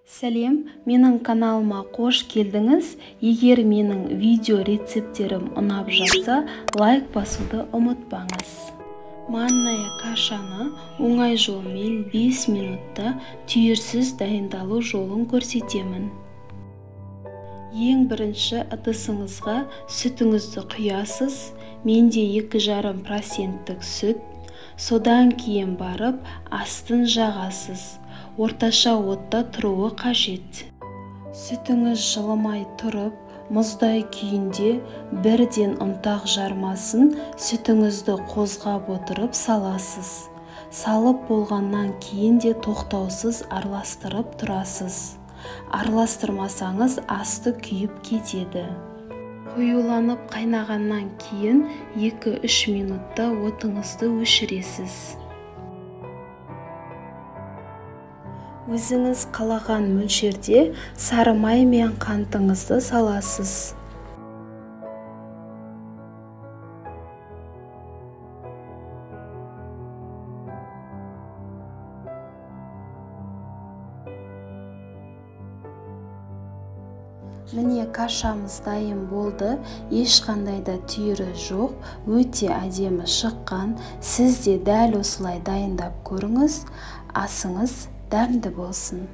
Сәлем, менің каналыма қош келдіңіз. Егер менің видео рецепттерім ұнап жатса, лайк басуды ұмытпаңыз. Манная кашаны оңай жолмен 5 минутта түйірсіз дайындалу жолын көрсетемін. Ең бірінші ыдысыңызға сүтіңізді құясыз. Менде 2,5% сүт. Содан кейін барып астын жағасыз. Орташа отта тұруы қажет. Сүтіңіз жылымай тұрып, мұздай күйінде бірден ұнтақ жармасын сүтіңізді қозғап отырып саласыз. Салып болғаннан кейін де тоқтаусыз араластырып тұрасыз. Араластырмасаңыз асты күйіп кетеді. Қоюланып қайнағаннан кейін 2-3 минутта отыңызды өшіресіз. Өзіңіз қалаған мөлшерде сары май мен қантыңызды саласыз. Міне кашамыз дайын болды. Ешқандай да түйірі жоқ, өте әдемі шыққан. Сіз де дәл осылай дайындап көріңіз. Асыңыз дәмді болсын.